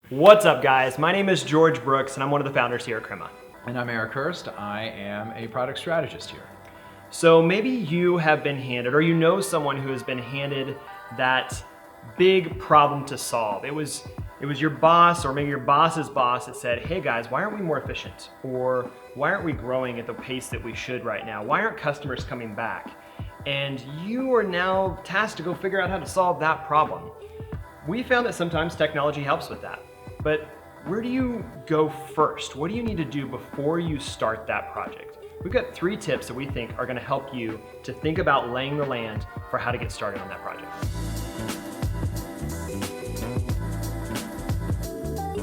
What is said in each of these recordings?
What's up, guys? My name is George Brooks, and I'm one of the founders here at Crema. And I'm Eric Hurst. I am a product strategist here. So maybe you have been handed, or you know someone who has been handed that big problem to solve. It was your boss, or maybe your boss's boss that said, hey guys, why aren't we more efficient? Or why aren't we growing at the pace that we should right now? Why aren't customers coming back? And you are now tasked to go figure out how to solve that problem. We found that sometimes technology helps with that. But where do you go first? What do you need to do before you start that project? We've got 3 tips that we think are going to help you to think about laying the land for how to get started on that project.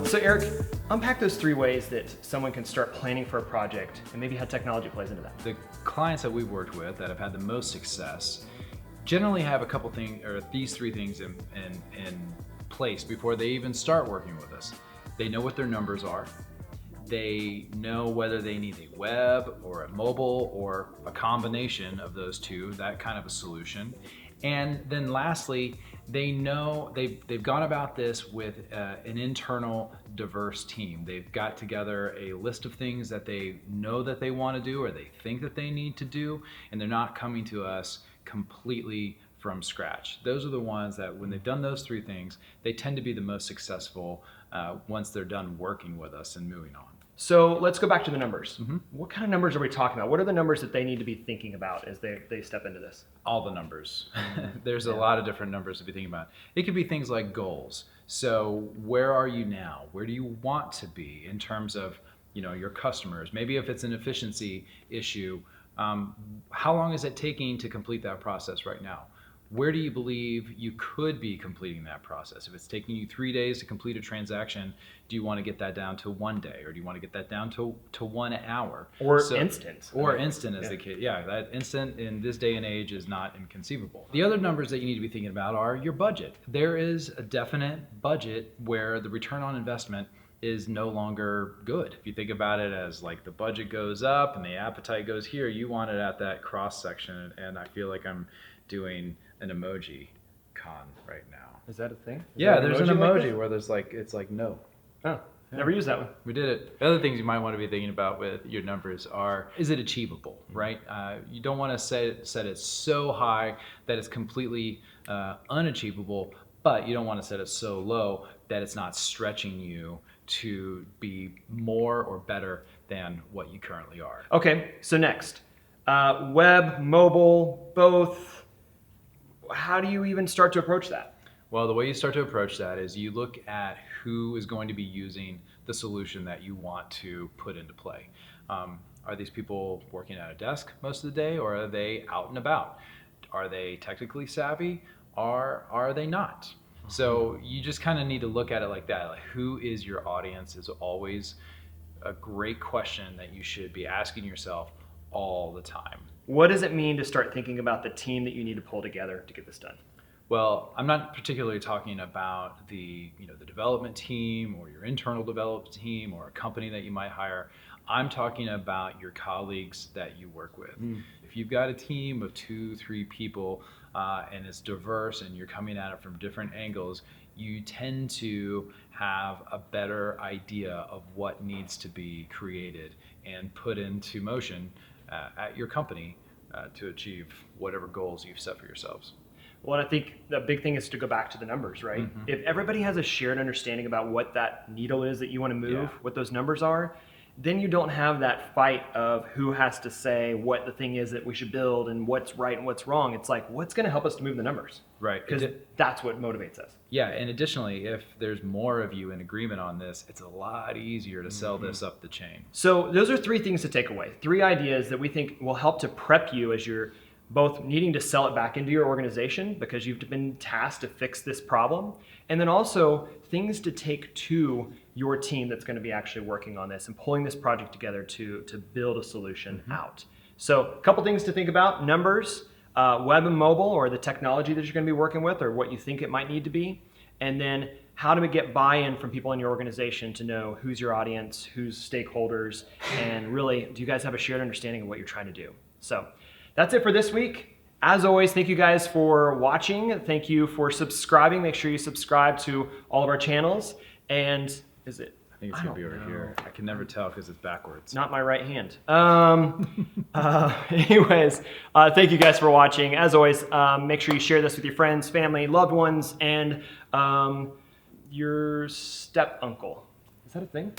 So Eric, unpack those 3 ways that someone can start planning for a project and maybe how technology plays into that. The clients that we've worked with that have had the most success generally have a couple things, or these 3 things in place before they even start working with us. They know what their numbers are. They know whether they need a web or a mobile or a combination of those 2, that kind of a solution. And then lastly, they know they've gone about this with an internal diverse team. They've got together a list of things that they know that they want to do or they think that they need to do, and they're not coming to us completely from scratch. Those are the ones that when they've done those 3 things, they tend to be the most successful once they're done working with us and moving on. So let's go back to the numbers. What kind of numbers are we talking about? What are the numbers that they need to be thinking about as they step into this? All the numbers. There's a lot of different numbers to be thinking about. It could be things like goals. So where are you now? Where do you want to be in terms of your customers? Maybe if it's an efficiency issue, how long is it taking to complete that process right now? Where do you believe you could be completing that process? If it's taking you 3 days to complete a transaction, do you want to get that down to 1 day, or do you want to get that down to 1 hour? Or instant. Or instant as the case. Yeah, that instant in this day and age is not inconceivable. The other numbers that you need to be thinking about are your budget. There is a definite budget where the return on investment is no longer good. If you think about it as like the budget goes up and the appetite goes here, you want it at that cross section, and I feel like I'm doing an emoji con right now. Is that a thing? There's an emoji where there's it's like no. Oh, never used that one. We did it. The other things you might want to be thinking about with your numbers are, is it achievable, right? You don't want to set it so high that it's completely unachievable, but you don't want to set it so low that it's not stretching you to be more or better than what you currently are. Okay, so next, web, mobile, both. How do you even start to approach that? Well, the way you start to approach that is you look at who is going to be using the solution that you want to put into play. Are these people working at a desk most of the day, or are they out and about? Are they technically savvy, or are they not? So you just kind of need to look at it like that. Like, who is your audience is always a great question that you should be asking yourself all the time. What does it mean to start thinking about the team that you need to pull together to get this done? Well, I'm not particularly talking about the development team or your internal development team or a company that you might hire. I'm talking about your colleagues that you work with. If you've got a team of 2-3 people and it's diverse and you're coming at it from different angles, you tend to have a better idea of what needs to be created and put into motion at your company to achieve whatever goals you've set for yourselves. Well, and I think the big thing is to go back to the numbers, right? If everybody has a shared understanding about what that needle is that you want to move, what those numbers are, then you don't have that fight of who has to say what the thing is that we should build and what's right and what's wrong. It's like, what's going to help us to move the numbers? Right. Because that's what motivates us. Yeah, and additionally, if there's more of you in agreement on this, it's a lot easier to sell this up the chain. So those are 3 things to take away. 3 ideas that we think will help to prep you as you're both needing to sell it back into your organization because you've been tasked to fix this problem, and then also things to take to your team that's going to be actually working on this and pulling this project together to build a solution out. So a couple things to think about: numbers, web and mobile, or the technology that you're going to be working with, or what you think it might need to be, and then how to get buy-in from people in your organization to know who's your audience, who's stakeholders, and really, do you guys have a shared understanding of what you're trying to do? So that's it for this week. As always, thank you guys for watching. Thank you for subscribing. Make sure you subscribe to all of our channels. And is it? I think it's gonna be over here. I can never tell because it's backwards. Not my right hand. Anyways, thank you guys for watching. As always, make sure you share this with your friends, family, loved ones, and your step uncle. Is that a thing?